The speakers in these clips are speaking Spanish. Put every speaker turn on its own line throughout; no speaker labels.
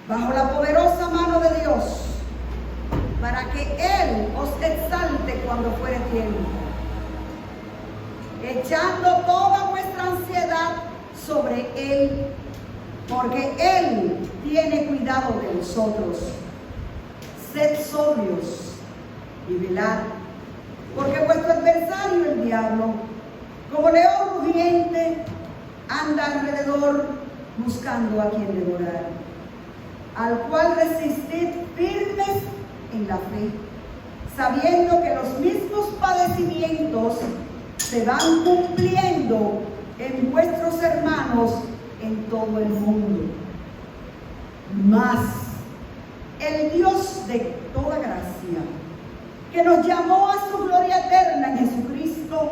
bajo la poderosa mano de Dios, para que Él os exalte cuando fuere tiempo, echando toda vuestra ansiedad sobre Él, porque Él tiene cuidado de vosotros. Sed sobrios y velad, porque vuestro adversario, el diablo, como león rugiente, anda alrededor buscando a quien devorar, al cual resistid firmes en la fe, sabiendo que los mismos padecimientos se van cumpliendo en vuestros hermanos en todo el mundo. Mas el Dios de toda gracia, que nos llamó a su gloria eterna en Jesucristo,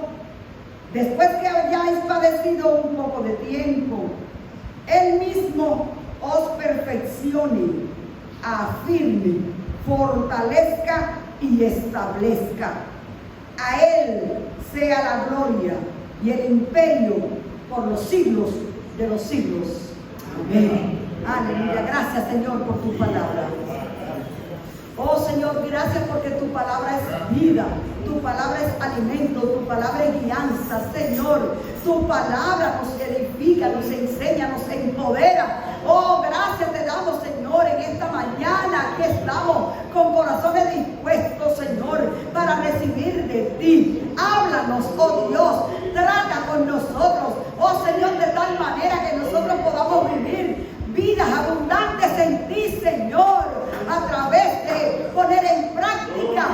después que hayáis padecido un poco de tiempo, Él mismo os perfeccione, afirme, fortalezca y establezca. A Él sea la gloria y el imperio por los siglos de los siglos. Amén. Aleluya. Gracias, Señor, por tu palabra. Oh Señor, gracias porque tu palabra es vida, tu palabra es alimento, tu palabra es guianza, Señor. Tu palabra nos edifica, nos enseña, nos empodera. Oh, gracias te damos, Señor, en esta mañana. Aquí estamos con corazones dispuestos, Señor, para recibir de ti. Háblanos, oh Dios, trata con nosotros, oh Señor, de tal manera que nosotros podamos vivir vidas abundantes en ti, Señor, a través de poner en práctica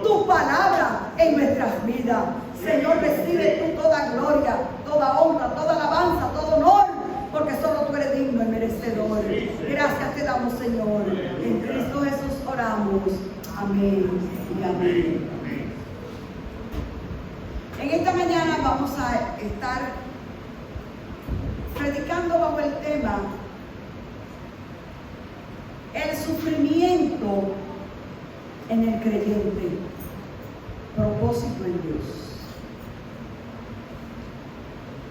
tu palabra en nuestras vidas. Señor, recibe tú toda gloria, toda honra, toda alabanza, todo honor, porque solo tú eres digno y merecedor. Gracias te damos, Señor. En Cristo Jesús oramos. Amén y amén. En esta mañana vamos a estar predicando bajo el tema el sufrimiento en el creyente, propósito en Dios.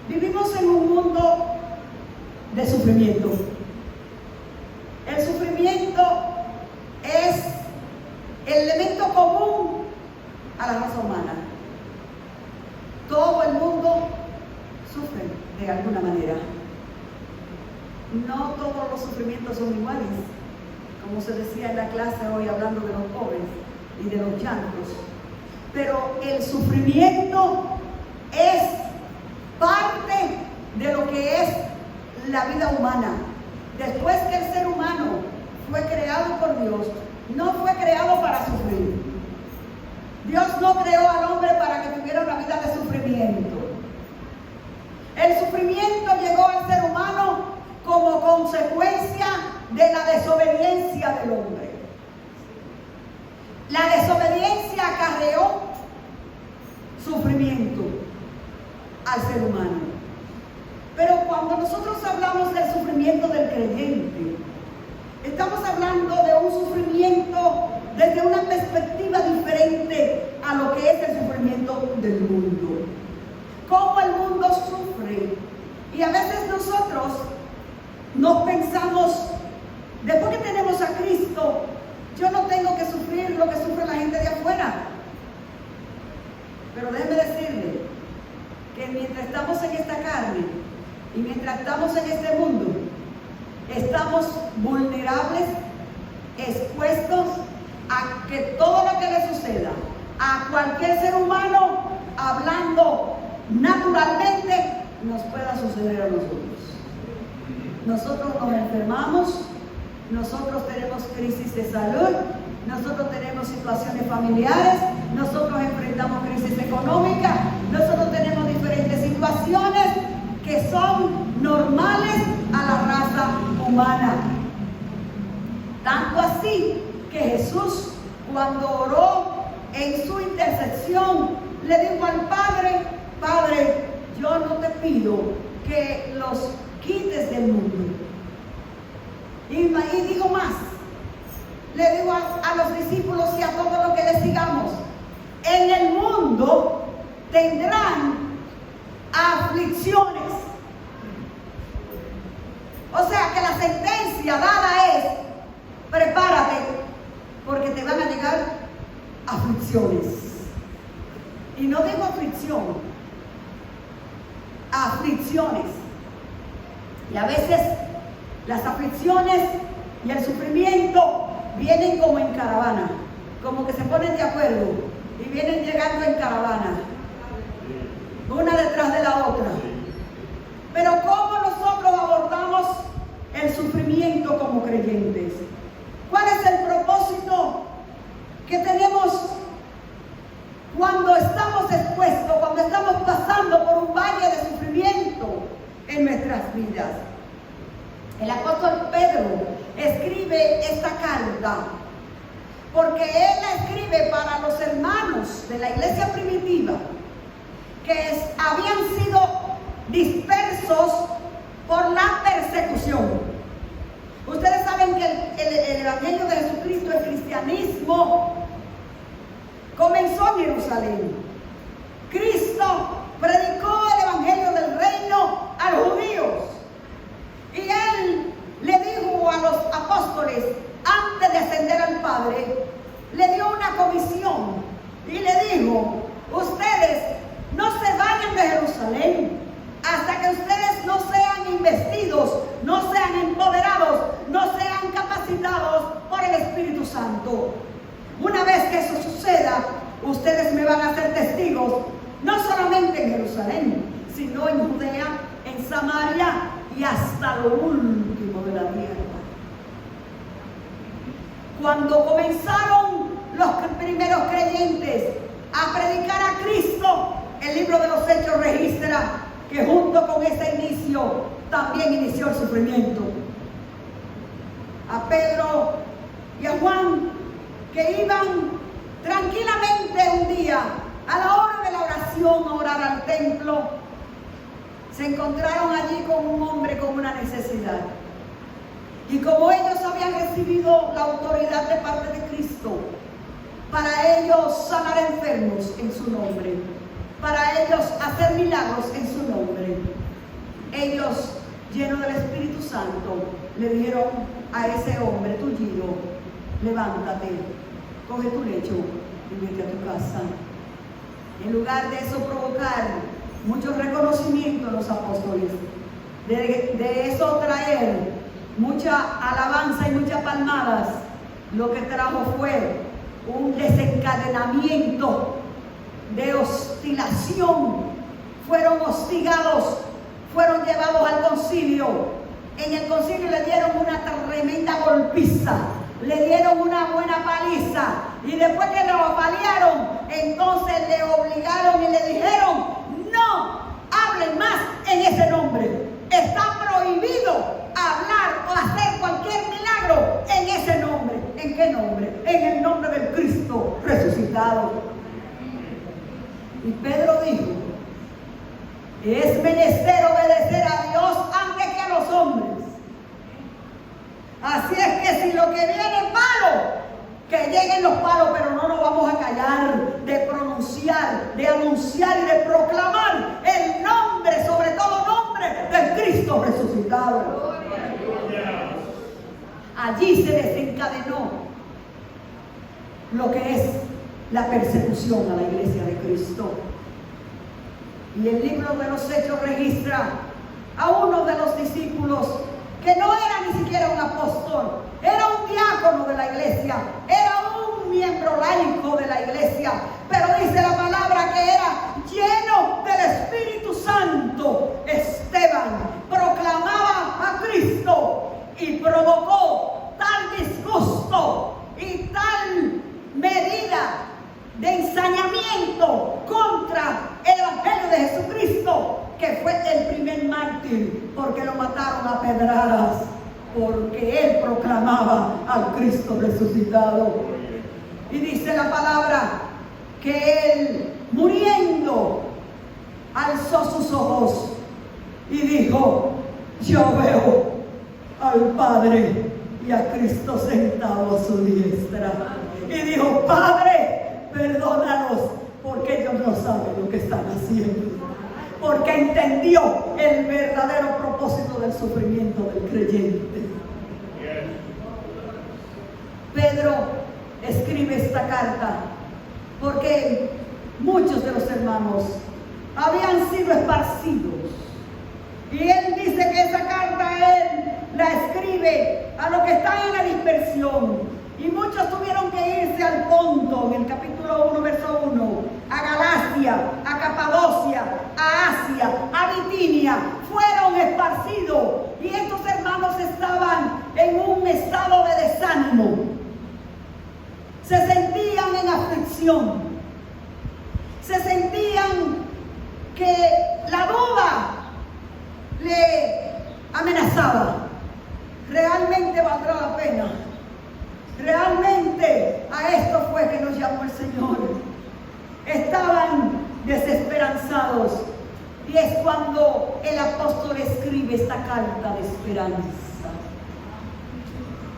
Vivimos en un mundo de sufrimiento. El sufrimiento es el elemento común a la raza humana. Todo el mundo sufre de alguna manera. No todos los sufrimientos son iguales, como se decía en la clase hoy hablando de los pobres y de los llantos. Pero el sufrimiento es parte de lo que es la vida humana. Después que el ser humano fue creado por Dios, no fue creado para sufrir. Dios no creó al hombre para que tuviera una vida de sufrimiento. El sufrimiento llegó al ser humano como consecuencia de la desobediencia del hombre. La desobediencia acarreó sufrimiento al ser humano. Pero cuando nosotros hablamos del sufrimiento del creyente, estamos hablando de un sufrimiento desde una perspectiva diferente a lo que es el sufrimiento del mundo. Cómo el mundo sufre. Y a veces nosotros nos pensamos, después que tenemos a Cristo, yo no tengo que sufrir lo que sufre la gente de afuera. Pero déjeme decirle que mientras estamos en esta carne y mientras estamos en este mundo, estamos vulnerables, expuestos a que todo lo que le suceda a cualquier ser humano, hablando naturalmente, nos pueda suceder a nosotros. Nosotros nos enfermamos, nosotros tenemos crisis de salud, nosotros tenemos situaciones familiares, nosotros enfrentamos crisis económica, nosotros tenemos diferentes situaciones que son normales a la raza humana. Tanto así que Jesús, cuando oró en su intercesión, le dijo al Padre: Padre, yo no te pido que los quites del mundo. Y digo más, le digo a los discípulos y a todos los que les sigamos: en el mundo tendrán aflicciones. O sea que la sentencia dada es aflicciones. Y no digo aflicción, aflicciones. Y a veces las aflicciones y el sufrimiento vienen como en caravana, como que se ponen de acuerdo y vienen llegando en caravana, una detrás de la otra. Pero ¿cómo nosotros abordamos el sufrimiento como creyentes? ¿Cuál es el propósito que tenemos cuando estamos expuestos, cuando estamos pasando por un valle de sufrimiento en nuestras vidas? El apóstol Pedro escribe esta carta porque él la escribe para los hermanos de la iglesia primitiva que habían sido dispersos por la persecución. Ustedes saben que el Evangelio de Jesucristo, el cristianismo, comenzó en Jerusalén. Cristo predicó el Evangelio del reino a los judíos. Y él le dijo a los apóstoles, antes de ascender al Padre, le dio una comisión y le dijo: ustedes no se vayan de Jerusalén hasta que ustedes no sean investidos, no sean empoderados, no sean capacitados por el Espíritu Santo. Una vez que eso suceda, ustedes me van a ser testigos, no solamente en Jerusalén, sino en Judea, en Samaria y hasta lo último de la tierra. Cuando comenzaron los primeros creyentes a predicar a Cristo, el libro de los Hechos registra que junto con ese inicio también inició el sufrimiento. A Pedro y a Juan, que iban tranquilamente un día a la hora de la oración a orar al templo, se encontraron allí con un hombre con una necesidad. Y como ellos habían recibido la autoridad de parte de Cristo para ellos sanar enfermos en su nombre, para ellos hacer milagros en su nombre, ellos, llenos del Espíritu Santo, le dijeron a ese hombre tullido: levántate, coge tu lecho y vete a tu casa. En lugar de eso provocar mucho reconocimiento a los apóstoles, de eso traer mucha alabanza y muchas palmadas, lo que trajo fue un desencadenamiento de hostigación. Fueron hostigados, fueron llevados al concilio. En el concilio le dieron una tremenda golpiza, le dieron una buena paliza, y después que lo apalearon, entonces le obligaron y le dijeron: no hablen más en ese nombre, está prohibido hablar o hacer cualquier milagro en ese nombre. ¿En qué nombre? En el nombre del Cristo resucitado. Y Pedro dijo: es menester obedecer a Dios antes que a los hombres. Así es que si lo que viene es malo, que lleguen los palos, pero no nos vamos a callar de pronunciar, de anunciar y de proclamar el nombre, sobre todo nombre, del Cristo resucitado. Allí se desencadenó lo que es la persecución a la iglesia de Cristo. Y el libro de los Hechos registra a uno de los discípulos que no era ni siquiera un apóstol, era un diácono de la iglesia, era un miembro laico de la iglesia, pero dice la palabra que era lleno del Espíritu Santo. Esteban proclamaba a Cristo y provocó tal disgusto y tal medida de ensañamiento contra el Evangelio de Jesucristo, que fue el primer mártir, porque lo mataron a pedradas, porque él proclamaba al Cristo resucitado. Y dice la palabra que él, muriendo, alzó sus ojos y dijo: yo veo al Padre y a Cristo sentado a su diestra. Y dijo: Padre, perdónalos, porque ellos no saben lo que están haciendo. Porque entendió el verdadero propósito del sufrimiento del creyente. Pedro escribe esta carta porque muchos de los hermanos habían sido esparcidos. Y él dice que esa carta él la escribe a los que están en la dispersión. Y muchos tuvieron que irse al Ponto, en el capítulo 1, verso 1, a Galacia, a Capadocia, a Asia, a Bitinia. Fueron esparcidos. Y estos hermanos estaban en un estado de desánimo. Se sentían en aflicción. Se sentían que la duda le amenazaba. ¿Realmente valdrá la pena? Realmente a esto fue que nos llamó el Señor. Estaban desesperanzados. Y es cuando el apóstol escribe esta carta de esperanza.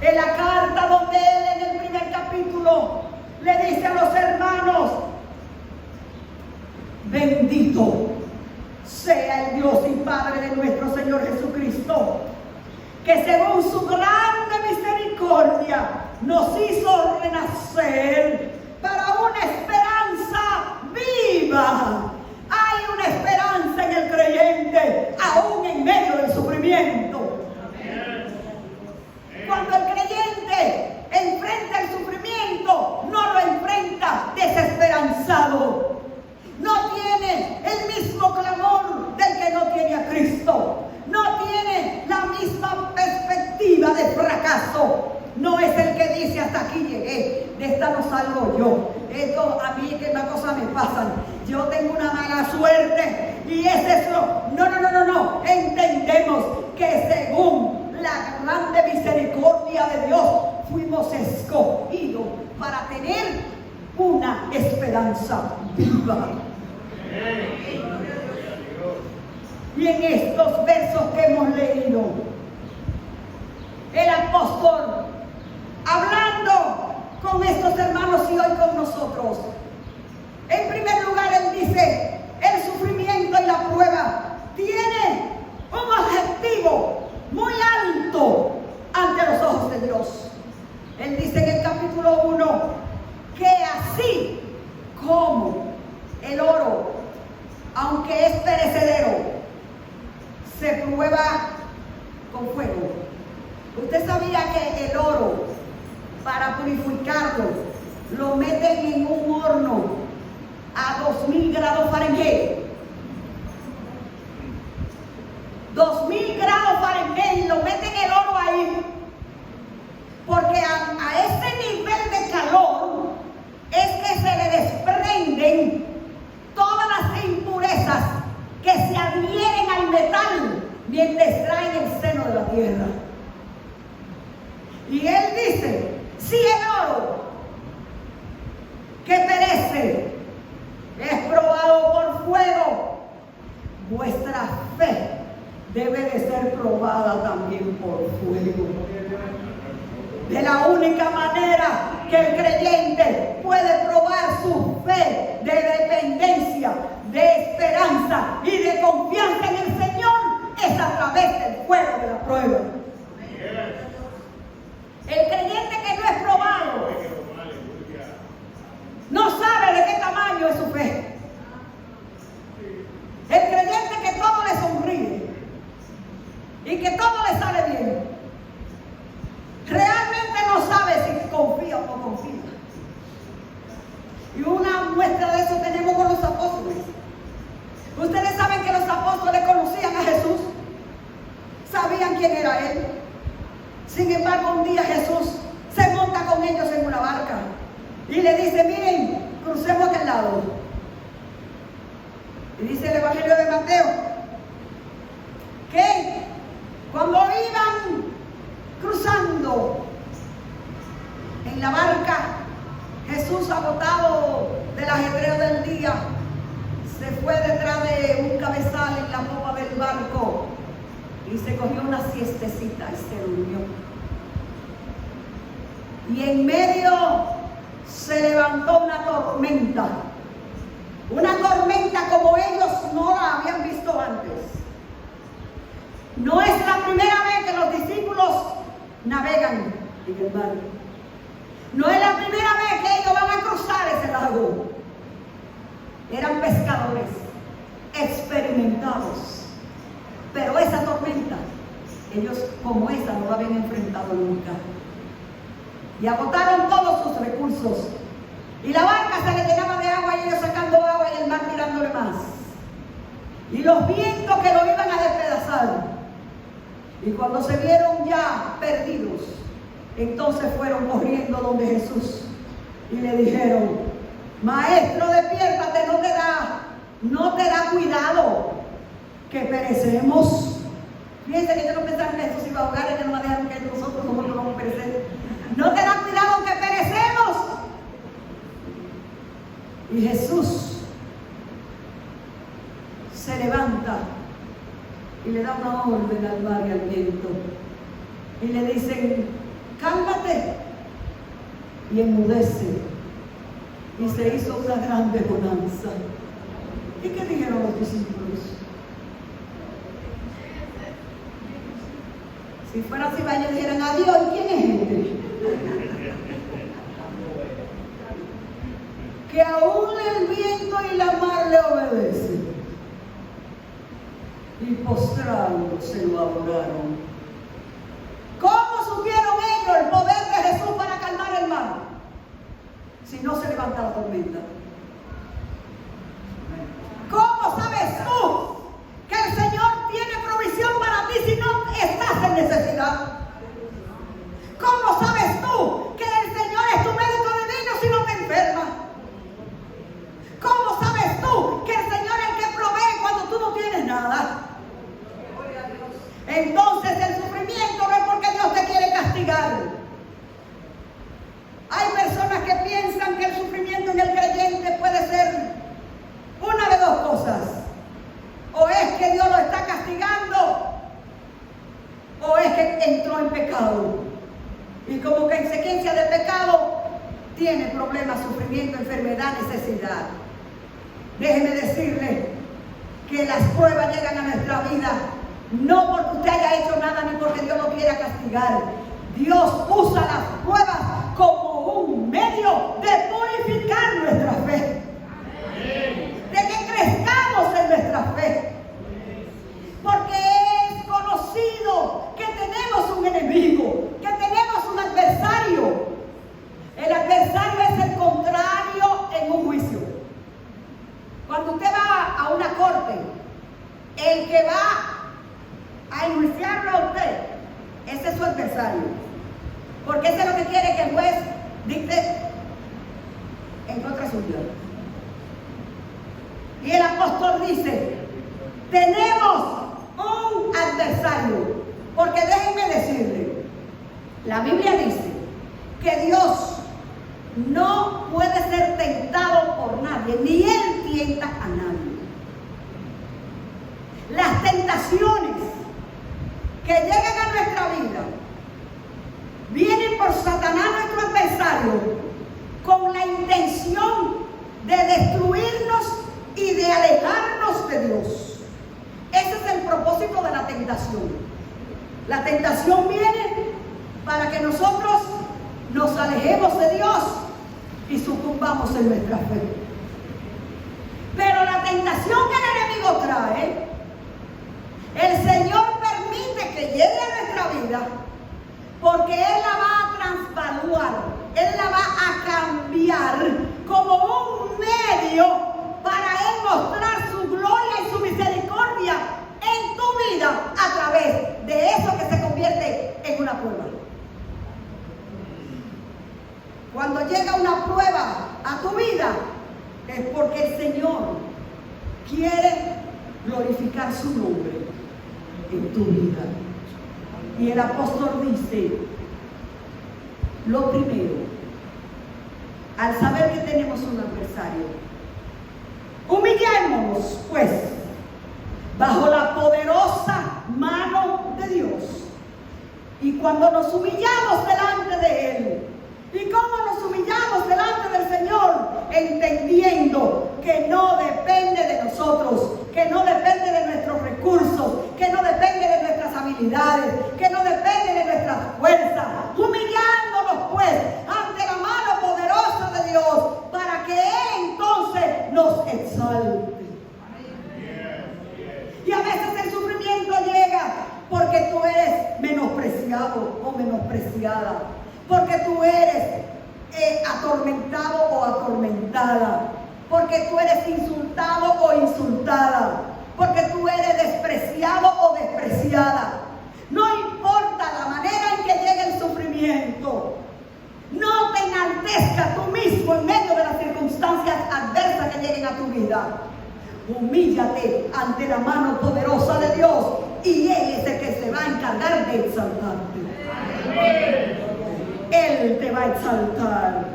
En la carta donde él en el primer capítulo le dice a los hermanos: bendito sea el Dios y Padre de nuestro Señor Jesucristo, que según su grande misericordia nos hizo renacer para una esperanza viva. Hay una esperanza en el creyente, aún en medio del sufrimiento. Cuando el creyente enfrenta el sufrimiento, no lo enfrenta desesperanzado. No tiene el mismo clamor del que no tiene a Cristo. No tiene la misma perspectiva de fracaso. No es el que dice: hasta aquí llegué, de esta no salgo yo. Esto a mí que más cosas me pasan. Yo tengo una mala suerte y es eso. No. Entendemos que según la grande misericordia de Dios fuimos escogidos para tener una esperanza viva. Y en estos versos que hemos leído, el apóstol, hablando con estos hermanos y hoy con nosotros, en primer lugar él dice: el sufrimiento y la prueba tiene un objetivo muy alto ante los ojos de Dios. Él dice en el capítulo 1 que así como el oro, aunque es perecedero, se prueba con fuego. Usted sabía que el oro, para purificarlo, lo meten en un horno a 2000 grados Fahrenheit. 2000 grados Fahrenheit, lo meten el oro ahí, porque a ese nivel de calor es que se le desprenden todas las impurezas que se adhieren al metal mientras está en el seno de la tierra. Y él dice: si el oro que perece es probado por fuego, vuestra fe debe de ser probada también por fuego. De la única manera que el creyente puede probar su fe de dependencia, de esperanza y de confianza en el Señor es a través del fuego de la prueba. El creyente que no es probado no sabe de qué tamaño es su fe. El creyente que todo le sonríe y que todo le sale bien, realmente no sabe si confía o no confía. Y una muestra de eso tenemos con los apóstoles. Ustedes saben que los apóstoles conocían a Jesús, sabían quién era Él. Sin embargo, un día Jesús se monta con ellos en una barca y le dice: miren, crucemos aquel lado. Y dice el Evangelio de Mateo que cuando iban cruzando en la barca, Jesús, agotado del ajetreo del día, se fue detrás de un cabezal en la popa del barco y se cogió una siestecita y se durmió. Y en medio se levantó una tormenta como ellos no la habían visto antes. No es la primera vez que los discípulos navegan en el mar. No es la primera vez que ellos van a cruzar ese lago. Eran pescadores experimentados. Pero esa tormenta, ellos como esa no la habían enfrentado nunca. Y agotaron todos sus recursos. Y la barca se le llenaba de agua y ellos sacando agua y el mar tirándole más. Y los vientos que lo iban a despedazar. Y cuando se vieron ya perdidos, entonces fueron corriendo donde Jesús y le dijeron: Maestro, despiértate, no te da cuidado que perecemos. Fíjense que yo no pensaba que Jesús iba a ahogar y que no va a dejar que nosotros no vamos a perecer. No te da cuidado que perecemos. Y Jesús se levanta y le da una orden al mar y al viento. Y le dicen: cálmate. Y enmudece. Y se hizo una grande bonanza. ¿Y qué dijeron los discípulos? Si fuera así, ellos dijeran: adiós, ¿y quién es este? Que aún el viento y la mar le obedecen. Y postrándose lo adoraron. ¿Cómo supieron ellos el poder de Jesús para calmar el mar? Si no se levanta la tormenta. ¿Cómo sabes tú que el Señor tiene provisión para ti si no estás en necesidad? ¿Cómo sabes tú que el Señor es tu médico divino si no te enfermas? ¿Cómo sabes tú que el Señor es el que provee cuando tú no tienes nada? Entonces el sufrimiento no es porque Dios te quiere castigar. Hay personas que piensan que el sufrimiento en el creyente puede ser una de dos cosas. O es que Dios lo está castigando, o es que entró en pecado. Y como consecuencia del pecado, tiene problemas, sufrimiento, enfermedad, necesidad. Déjeme decirle que las pruebas llegan a nuestra vida no porque usted haya hecho nada ni porque Dios lo quiera castigar. Dios usa las pruebas como un medio de purificar nuestra fe. De que crezcamos en nuestra fe. Porque es conocido que tenemos un enemigo, que tenemos un adversario. El adversario es el contrario en un juicio. Cuando usted va a una corte, el que va a enjuiciarlo a usted, ese es su adversario. Porque ese es lo que quiere que el juez dicte en contra suya. Y el apóstol dice: tenemos un adversario. Porque déjenme decirle, la Biblia dice que Dios no puede ser tentado por nadie, ni Él tienta a nadie. Las tentaciones que llegan a nuestra vida vienen por Satanás, nuestro adversario, con la intención de destruirnos y de alejarnos de Dios. Ese es el propósito de la tentación. La tentación viene para que nosotros nos alejemos de Dios y sucumbamos en nuestra fe. Pero la tentación que el enemigo trae, el Señor permite que llegue a nuestra vida porque Él la va a transvaluar, Él la va a cambiar como un medio para Él mostrar su gloria y su misericordia en tu vida a través de eso que se convierte en una prueba. Cuando llega una prueba a tu vida, es porque el Señor quiere glorificar su nombre en tu vida. Y el apóstol dice, lo primero, al saber que tenemos un adversario, humillémonos pues bajo la poderosa mano de Dios. Y cuando nos humillamos delante de Él, ¿y cómo nos humillamos delante del Señor? Entendiendo que no depende de nosotros, que no depende de nuestros recursos, que no depende de nuestras habilidades, que no depende de nuestras fuerzas. Humillándonos pues ante la porque tú eres menospreciado o menospreciada, porque tú eres atormentado o atormentada, porque tú eres insultado o insultada, porque tú eres despreciado o despreciada. No importa la manera en que llegue el sufrimiento, no te enaltezcas tú mismo en medio de las circunstancias adversas que lleguen a tu vida. Humíllate ante la mano poderosa de Dios y Él es el que se va a encargar de exaltarte. Él te va a exaltar.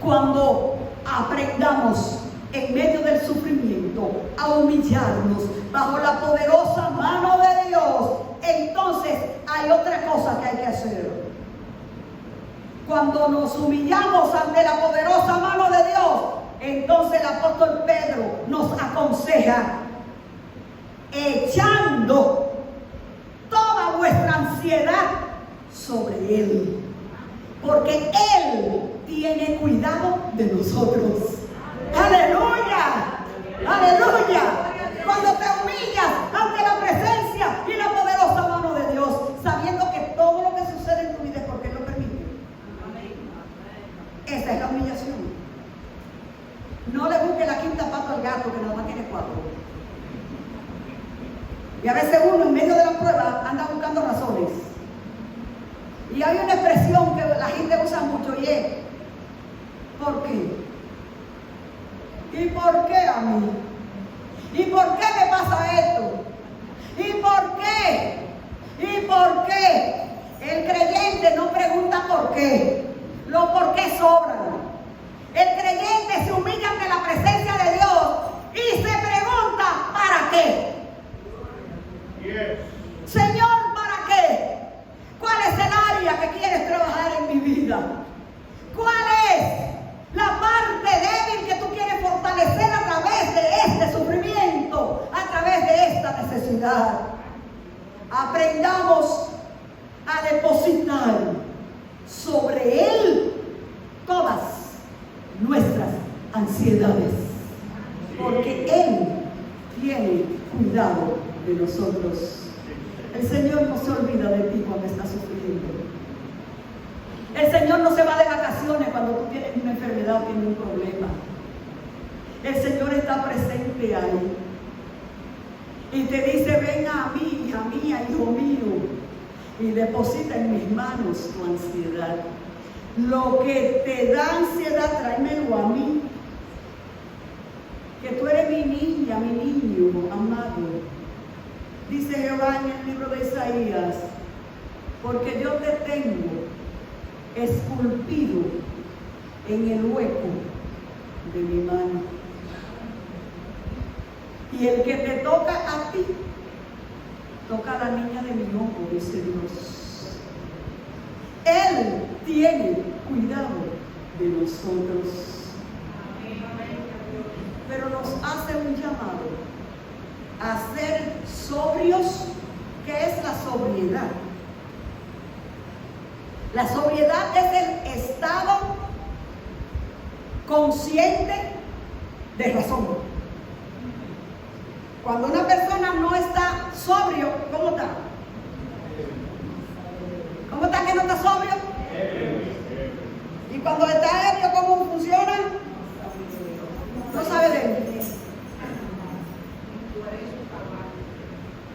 Cuando aprendamos en medio del sufrimiento a humillarnos bajo la poderosa mano de Dios, entonces hay otra cosa que hay que hacer. Cuando nos humillamos ante la poderosa mano de Dios, entonces el apóstol Pedro nos aconseja: echando toda vuestra ansiedad sobre Él, porque Él tiene cuidado de nosotros. ¡Aleluya! ¡Aleluya! Cuando te humillas ante la presencia y la poderosa mano de Dios, sabiendo que todo lo que sucede en tu vida es porque Él lo permite. Esa es la humillación. No le busque la quinta pata al gato que nada más tiene 4. Y a veces uno en medio de la prueba anda buscando razones. Y hay una expresión que la gente usa mucho y es: ¿por qué? ¿Y por qué a mí? ¿Y por qué me pasa esto? ¿Y por qué? ¿Y por qué? El creyente no pregunta por qué. Los por qué sobran. El creyente se humilla ante la presencia de Dios y se pregunta: ¿para qué? Yes. Señor, ¿para qué? ¿Cuál es el área que quieres trabajar en mi vida? ¿Cuál es la parte débil que tú quieres fortalecer a través de este sufrimiento, a través de esta necesidad? Aprendamos a depositar sobre Él todas nuestras ansiedades, porque Él tiene cuidado de nosotros. El Señor no se olvida de ti cuando estás sufriendo. El Señor no se va de vacaciones cuando tú tienes una enfermedad o tienes un problema. El Señor está presente ahí y te dice: ven a mí, hija mía, hijo mío, y deposita en mis manos tu ansiedad. Lo que te da ansiedad, tráemelo a mí. Que tú eres mi niña, mi niño amado. Dice Jehová en el libro de Isaías: porque yo te tengo esculpido en el hueco de mi mano. Y el que te toca a ti, toca a la niña de mi ojo, dice Dios. Él tiene cuidado de nosotros. Pero nos hace un llamado a ser sobrios. ¿Qué es la sobriedad? La sobriedad es el estado consciente de razón. Cuando una persona no está sobrio, ¿cómo está? ¿Cómo está que no está sobrio? Y cuando está ebrio, ¿cómo funciona? No sabe de él.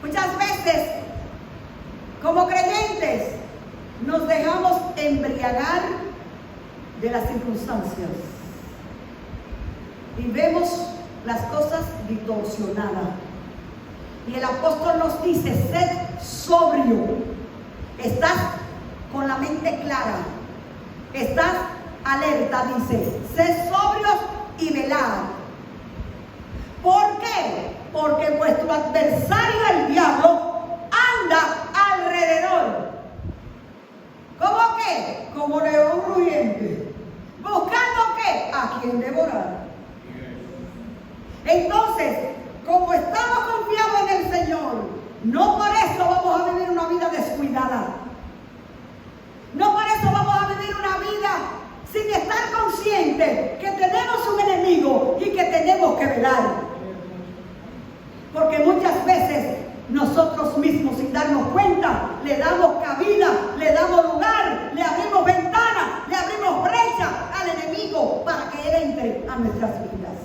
Muchas veces, como creyentes, nos dejamos embriagar de las circunstancias y vemos las cosas distorsionadas. Y el apóstol nos dice: sed sobrio. Estás con la mente clara, estás alerta, dice: sed sobrios y velad. ¿Por qué? Porque vuestro adversario, el diablo, anda alrededor. ¿Cómo qué? Como león rugiente, buscando qué, a quien devorar. Entonces, como estamos confiados en el Señor, no por eso vamos a vivir una vida descuidada. No por eso vamos a vivir una vida sin estar conscientes que tenemos un enemigo y que tenemos que velar. Porque muchas veces nosotros mismos, sin darnos cuenta, le damos cabida, le damos lugar, le abrimos ventanas, le abrimos brecha al enemigo para que él entre a nuestras vidas.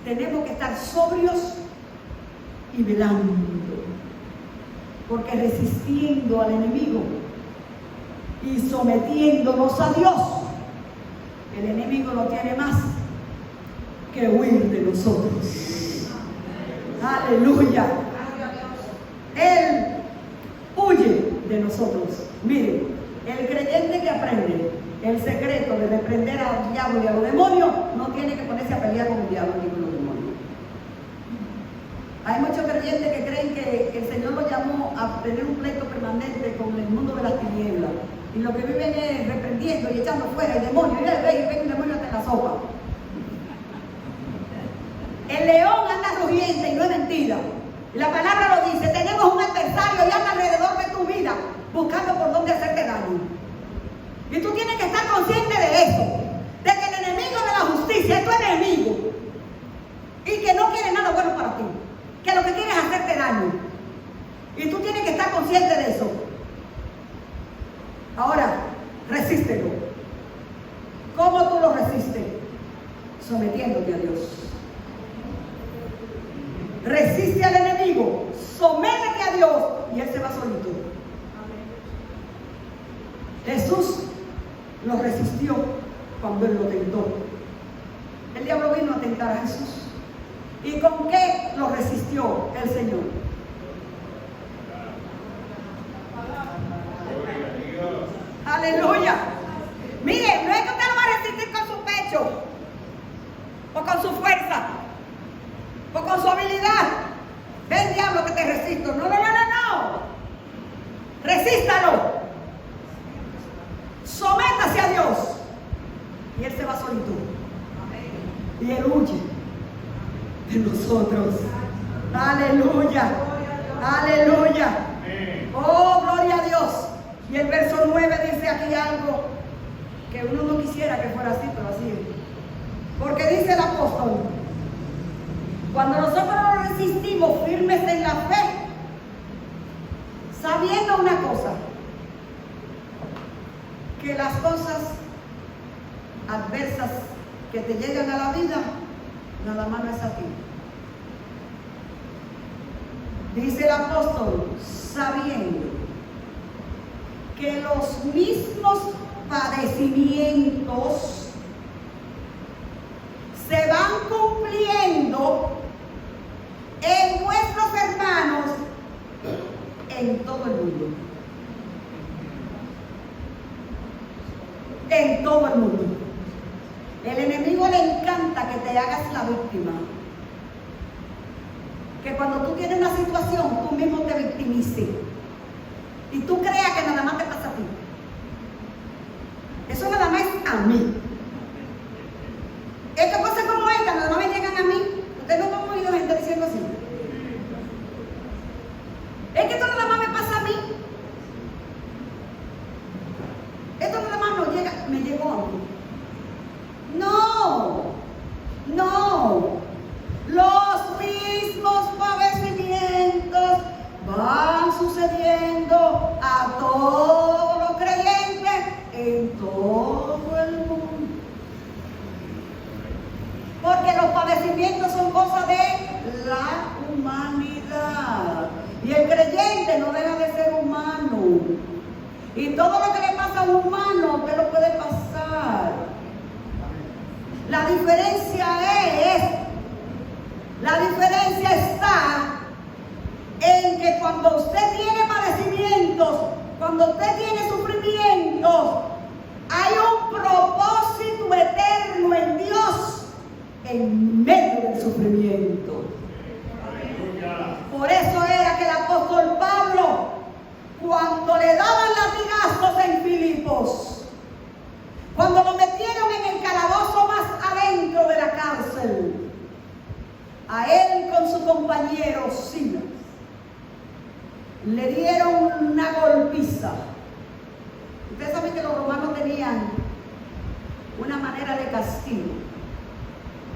Tenemos que estar sobrios y velando, porque resistiendo al enemigo y sometiéndonos a Dios, el enemigo no tiene más que huir de nosotros. Aleluya. Él huye de nosotros. Miren, el creyente que aprende el secreto de reprender al diablo y a los demonios no tiene que ponerse a pelear con el diablo ni con los demonios. Hay muchos creyentes que creen que el Señor los llamó a tener un pleito permanente con el mundo de las tinieblas. Y lo que viven es reprendiendo y echando fuera el demonio. Y ven un demonio hasta en la sopa. El león anda rugiente y no es mentira. Y la palabra lo dice, tenemos un adversario y anda alrededor de tu vida buscando por dónde hacerte daño. Y tú tienes que estar consciente de eso, de que el enemigo de la justicia es tu enemigo y que no quiere nada bueno para ti, que lo que quiere es hacerte daño. Y tú tienes que estar consciente de eso. Ahora, resístelo. ¿Cómo tú lo resistes? Sometiéndote a Dios. Resiste al enemigo, sométete a Dios y él se va solito. Jesús lo resistió cuando él lo tentó. El diablo vino a tentar a Jesús. ¿Y con qué lo resistió el Señor? Aleluya. Mire, no es que usted lo va a resistir con su pecho o con su fuerza o con su habilidad. Ven, diablo, que te resisto. No. Resístalo. Sométase a Dios y él se va solito. Y él huye de nosotros. Aleluya. Aleluya. Oh, gloria a Dios. Y el verso 9 dice aquí algo que uno no quisiera que fuera así, pero así es. Porque dice el apóstol, cuando nosotros nos resistimos firmes en la fe, sabiendo una cosa, que las cosas adversas que te llegan a la vida, nada más no es a ti. Dice el apóstol, sabiendo que los mismos padecimientos se van cumpliendo en vuestros hermanos en todo el mundo. En todo el mundo. El enemigo le encanta que te hagas la víctima. Que cuando tú tienes una situación, tú mismo te victimices. Y tú creas que nada más te pasa a ti. Eso nada más es a mí. Estas cosas como esta nada más me llegan a mí. Ustedes no han oído gente diciendo así. Es que esto nada más me pasa a mí. Esto nada más no llega, me llegó a mí. No. Los mismos padecimientos van sucediendo a todos los creyentes en todo el mundo. Porque los padecimientos son cosas de la humanidad. Y el creyente no deja de ser humano. Y todo lo que le pasa a un humano, te lo puede pasar. La diferencia está en que cuando usted tiene padecimientos, cuando usted tiene sufrimientos, hay un propósito eterno en Dios en medio del sufrimiento. Por eso era que el apóstol Pablo, cuando le daban latigazos en Filipos, cuando lo metieron en el calabozo más adentro de la cárcel, a él con su compañero Silas le dieron una golpiza. Ustedes saben que los romanos tenían una manera de castigo.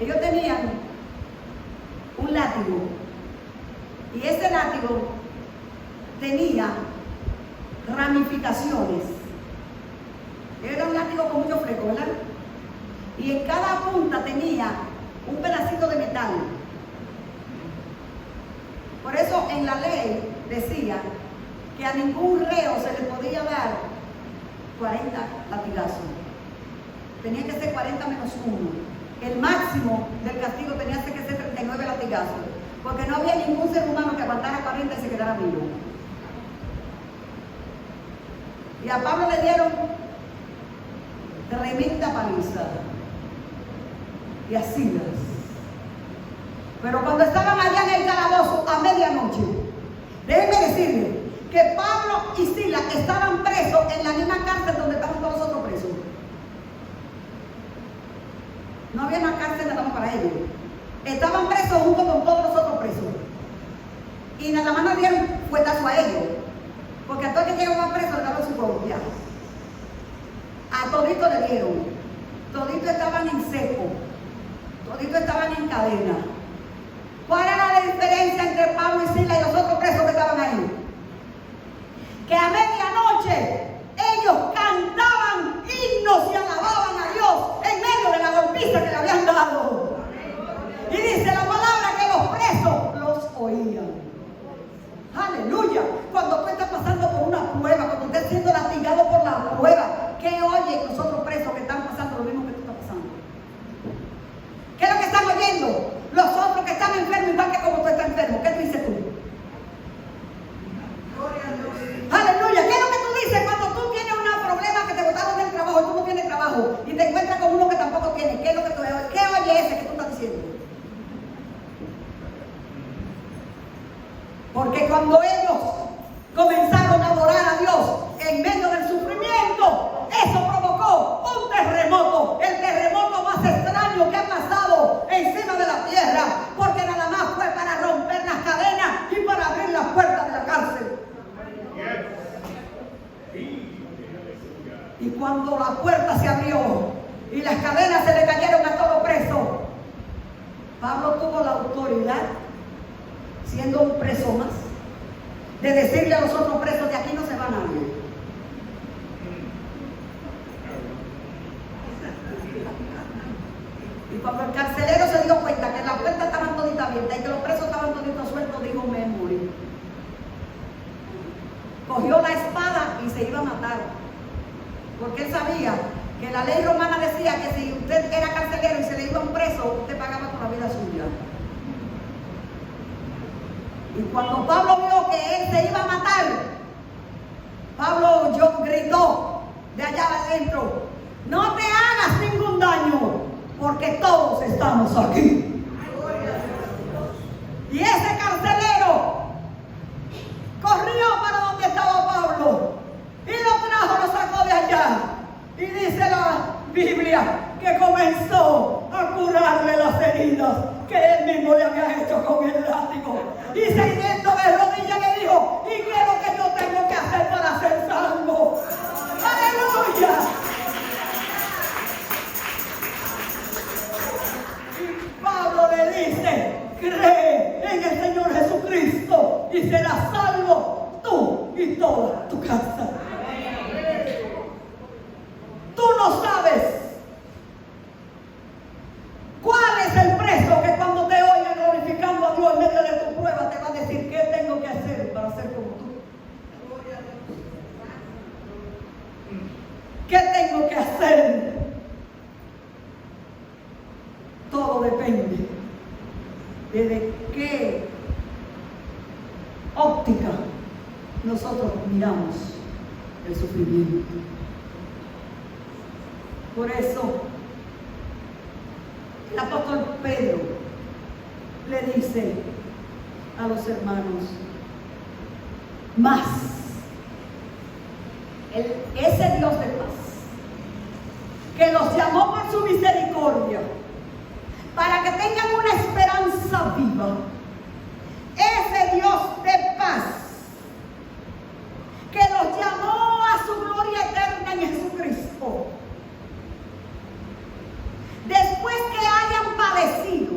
Ellos tenían un látigo Y ese látigo tenía ramificaciones. Era un látigo con mucho fleco, ¿verdad? Y en cada punta tenía un pedacito de metal. Por eso en la ley decía que a ningún reo se le podía dar 40 latigazos. Tenía que ser 40 menos 1. El máximo del castigo tenía que ser 39 latigazos, porque no había ningún ser humano que aguantara 40 y se quedara vivo. Y a Pablo le dieron tremenda paliza y así. Pero cuando estaban allá en el calabozo a medianoche, déjenme decirles que Pablo y Silas estaban presos en la misma cárcel donde estaban todos los otros presos. No había una cárcel nada más para ellos. Estaban presos junto con todos los otros presos. Y nada más nos dieron fuetazo a ellos, porque a todos que llegaban presos le daban su propia. A todito le dieron. Toditos estaban en seco. Toditos estaban en cadena. ¿Cuál era la diferencia entre Pablo y Silas y los otros presos que estaban ahí? Que a medianoche ellos cantaban himnos y alababan a Dios en medio de la golpiza que le habían dado. Y dice la palabra que los presos los oían. Aleluya. Cuando tú estás pasando por una prueba, cuando estás siendo lastigado por la prueba, ¿qué oyen los otros presos que están pasando lo mismo que tú estás pasando? ¿Qué es lo que están oyendo? Los otros que están enfermos, igual que como tú estás enfermo. ¿Qué tú dices tú? Aleluya. ¿Qué es lo que tú dices cuando tú tienes un problema que te botaron del trabajo y tú no tienes trabajo y te encuentras con uno que tampoco tiene? ¿Qué es lo que tú oyes? ¿Qué oye ese que tú estás diciendo? Porque cuando ellos comenzaron a adorar a Dios en medio del sufrimiento, eso provocó un terremoto, el terremoto más extraño que ha pasado encima de la tierra, porque nada más fue para romper las cadenas y para abrir las puertas de la cárcel. Y cuando la puerta se abrió y las cadenas se le cayeron a todos presos, Pablo tuvo la autoridad, siendo un preso más, de decirle a los otros presos: de aquí no se va nadie. Y cuando el carcelero se dio cuenta que las puertas estaban toditas abiertas y que los presos estaban toditos sueltos, dijo: me morí. Cogió la espada y se iba a matar, porque él sabía que la ley romana decía que si usted era carcelero y se le iba a un preso, usted pagaba con la vida suya. Y cuando Pablo vio que él se iba a matar, Pablo gritó de allá adentro: no te hagas ningún daño, porque todos estamos aquí. Y ese carcelero corrió para donde estaba Pablo y lo trajo, lo sacó de allá. Y dice la Biblia que comenzó a curarle las heridas que él mismo le había hecho con el látigo. Y se yendo de rodillas le dijo: ¿y qué es lo que yo tengo que hacer para ser salvo? ¡Aleluya! Y Pablo le dice: cree en el Señor Jesucristo y serás salvo tú y toda tu casa. Tú no sabes cuál es el preso que cuando te oiga glorificando a Dios en medio de tu prueba te va a decir: ¿qué tengo que hacer para ser como tú? ¿Qué tengo que hacer? Todo depende de qué óptica nosotros miramos el sufrimiento. Por eso el apóstol Pedro le dice a los hermanos: más ese Dios de paz, que los llamó por su misericordia para que tengan una esperanza viva, ese Dios de paz que los llamó a su gloria eterna en Jesucristo, después que hayan padecido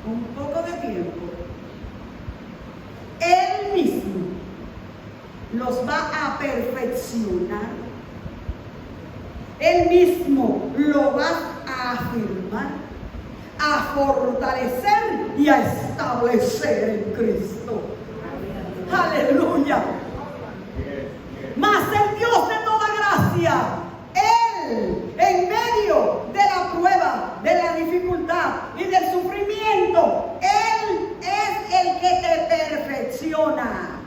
un poco de tiempo, va a perfeccionar. Él mismo lo va a afirmar, a fortalecer y a establecer en Cristo. Aleluya. Mas el Dios de toda gracia, Él, en medio de la prueba, de la dificultad y del sufrimiento, Él es el que te perfecciona.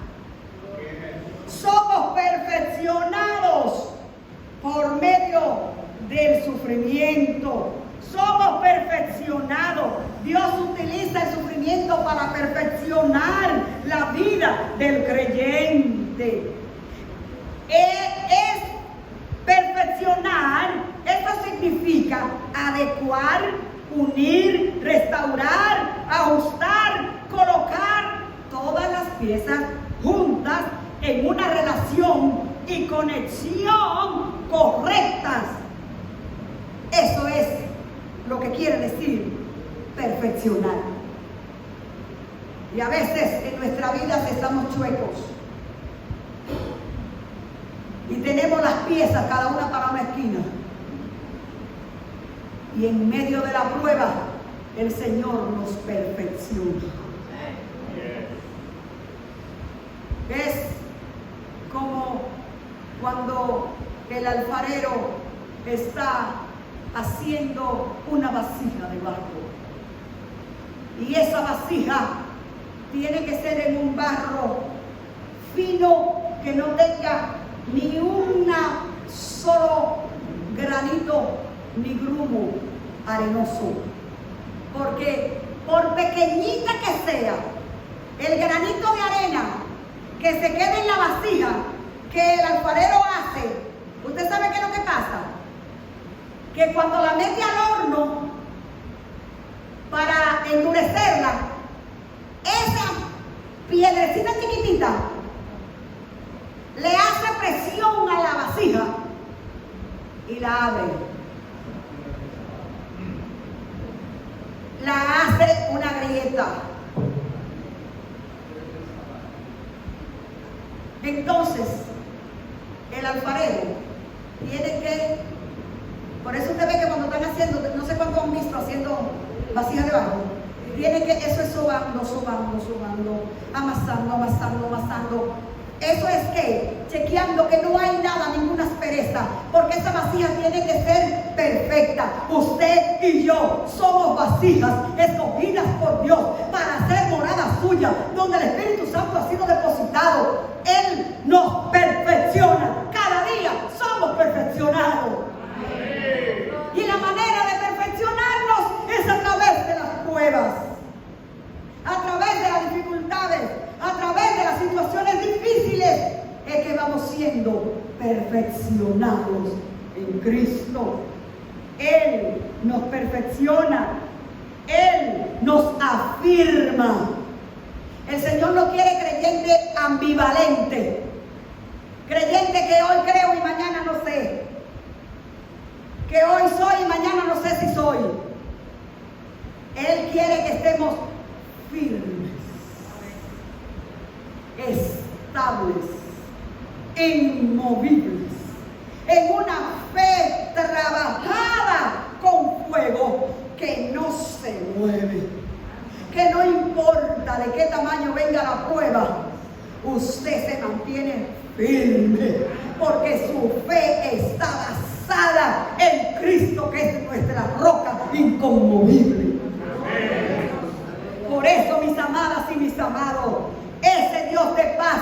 Somos perfeccionados por medio del sufrimiento. Somos perfeccionados. Dios utiliza el sufrimiento para perfeccionar la vida del creyente. Es perfeccionar. Esto significa adecuar, unir, restaurar, ajustar, colocar todas las piezas juntas en una relación y conexión correctas. Eso es lo que quiere decir perfeccionar. Y a veces en nuestra vida estamos chuecos y tenemos las piezas cada una para una esquina, y en medio de la prueba el Señor nos perfecciona. Es como cuando el alfarero está haciendo una vasija de barro, y esa vasija tiene que ser en un barro fino, que no tenga ni una solo granito ni grumo arenoso, porque por pequeñita que sea el granito de arena que se quede en la vasija que el alfarero hace, ¿usted sabe qué es lo que pasa? Que cuando la mete al horno para endurecerla, esa piedrecita chiquitita le hace presión a la vasija y la abre. La hace una grieta. Entonces, el alfarero tiene que, por eso usted ve que cuando están haciendo, no sé cuánto han visto haciendo vasijas de barro, tiene que, eso es sobando, amasando. Eso es que, chequeando que no hay nada, ninguna aspereza, porque esa vasija tiene que ser perfecta. Usted y yo somos vasijas escogidas por Dios para ser morada suya, donde el Espíritu Santo ha sido depositado. Él nos perfecciona. Cada día somos perfeccionados. Y la manera de perfeccionarnos es a través de las pruebas, a través de las dificultades, a través de las situaciones difíciles, es que vamos siendo perfeccionados en Cristo. Él nos perfecciona, Él nos afirma. El Señor no quiere creyente ambivalente, creyente que hoy creo y mañana no sé, que hoy soy y mañana no sé si soy. Él quiere que estemos firmes, estables, inmovibles, en una fe trabajada con fuego que no se mueve, que no importa de qué tamaño venga la prueba, usted se mantiene firme, porque su fe está basada en Cristo, que es nuestra roca inconmovible. Por eso, mis amadas y mis amados, ese Dios de paz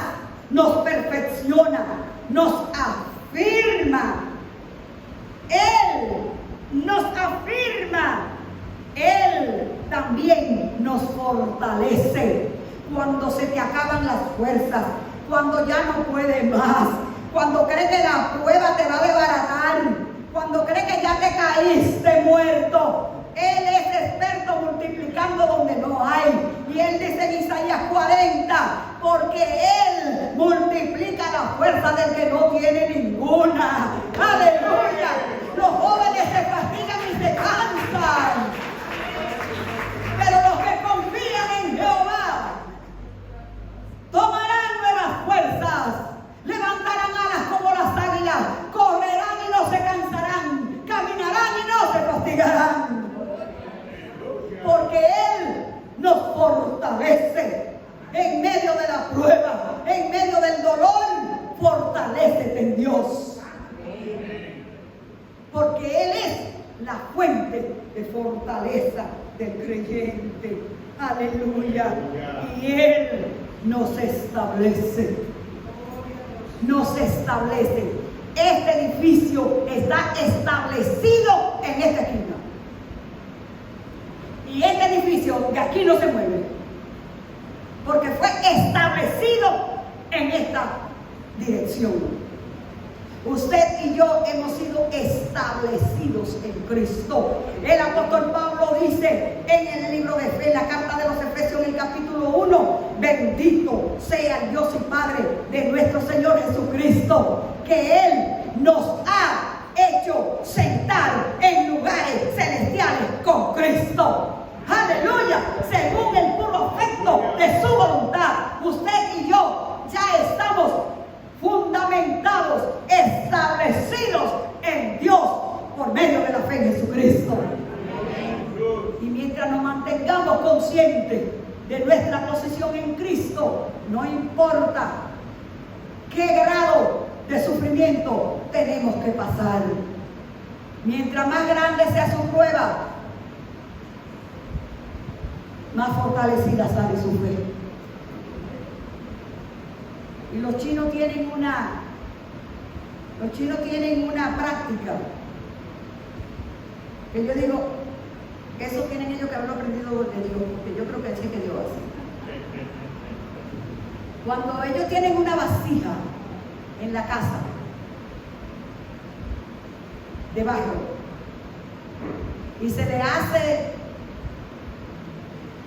nos perfecciona, nos afirma. Él nos afirma. Él también nos fortalece cuando se te acaban las fuerzas, cuando ya no puedes más, cuando crees que la prueba te va a desbaratar, cuando crees que ya te caíste muerto. Él es experto multiplicando donde no hay. Y Él dice en Isaías 40, porque Él multiplica la fuerza del que no tiene ninguna. ¡Aleluya! Los jóvenes se fatigan y se cansan, pero los que confían en Jehová tomarán nuevas fuerzas, levantarán fortalécete en Dios. Porque Él es la fuente de fortaleza del creyente. Aleluya. Y Él nos establece. Nos establece. Este edificio está establecido en esta esquina. Y este edificio de aquí no se mueve. Porque fue establecido en esta dirección. Usted y yo hemos sido establecidos en Cristo. El apóstol Pablo dice en el libro de la carta de los Efesios, en el capítulo 1, bendito sea el Dios y Padre de nuestro Señor Jesucristo, que Él nos ha hecho sentar en lugares celestiales con Cristo. Aleluya, según el puro afecto de su voluntad. Usted y yo ya estamos fundamentados, establecidos en Dios por medio de la fe en Jesucristo. Y mientras nos mantengamos conscientes de nuestra posición en Cristo, no importa qué grado de sufrimiento tenemos que pasar. Mientras más grande sea su prueba, más fortalecida sale su fe. Y los chinos tienen una práctica que yo digo, eso tienen ellos que haberlo aprendido de Dios, porque yo creo que sí que Dios hace. Cuando ellos tienen una vasija en la casa de barro y se le hace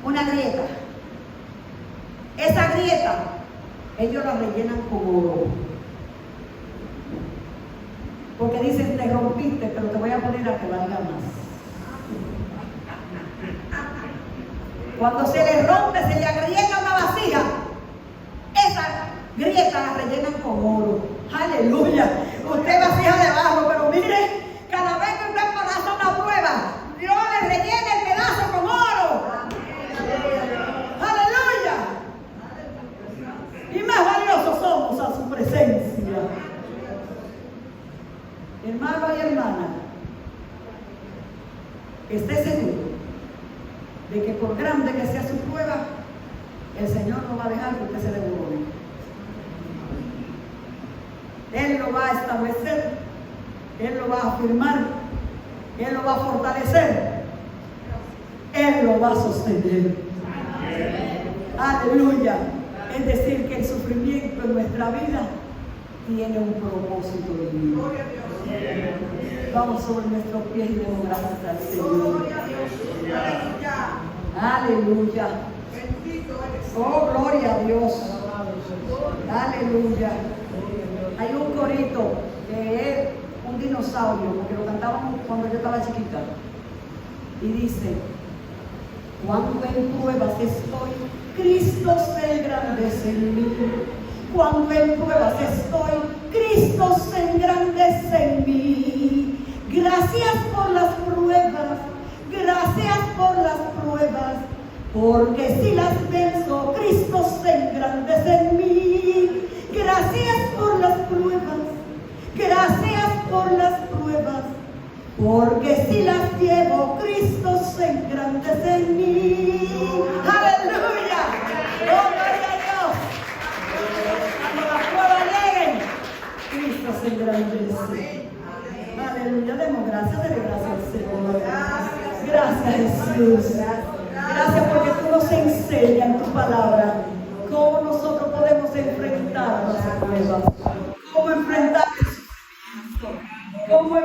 una grieta, esa grieta ellos la rellenan con oro. Porque dicen, te rompiste, pero te voy a poner a que valga más. Cuando se le rompe, se le agrieta una vasija, esa grieta la rellenan con oro. Aleluya. Usted vasija de barro, pero mire, cada vez que usted pasa una prueba, Dios le rellena el pedazo con oro. Aleluya. Y más valiosos somos a su presencia. Hermano y hermana, esté seguro de que por grande que sea su prueba, el Señor no va a dejar que usted se devuelva. Él lo va a establecer, Él lo va a afirmar, Él lo va a fortalecer, Él lo va a sostener. Aleluya. Es decir, que el sufrimiento en nuestra vida tiene un propósito divino. Vamos sobre nuestros pies y demos gracias al Señor. Aleluya. Oh, gloria a Dios. Aleluya. Hay un corito que es un dinosaurio, porque lo cantaban cuando yo estaba chiquita. Y dice, cuando en pruebas estoy, Cristo se engrandece en mí. Cuando en pruebas estoy, Cristo se engrandece en mí. Gracias por las pruebas, gracias por las pruebas, porque si las venzo, Cristo se engrandece en mí. Gracias por las pruebas, gracias por las pruebas, porque si las llevo, Cristo se engrandece en mí. ¡Aleluya! ¡Oh, gloria a Dios! Cuando las pruebas lleguen, Cristo se engrandece. Aleluya, demos gracias, dele gracias al Señor. Gracias, Jesús. Gracias porque tú nos enseñas en tu palabra cómo nosotros podemos enfrentar las pruebas, cómo enfrentar el sufrimiento, cómo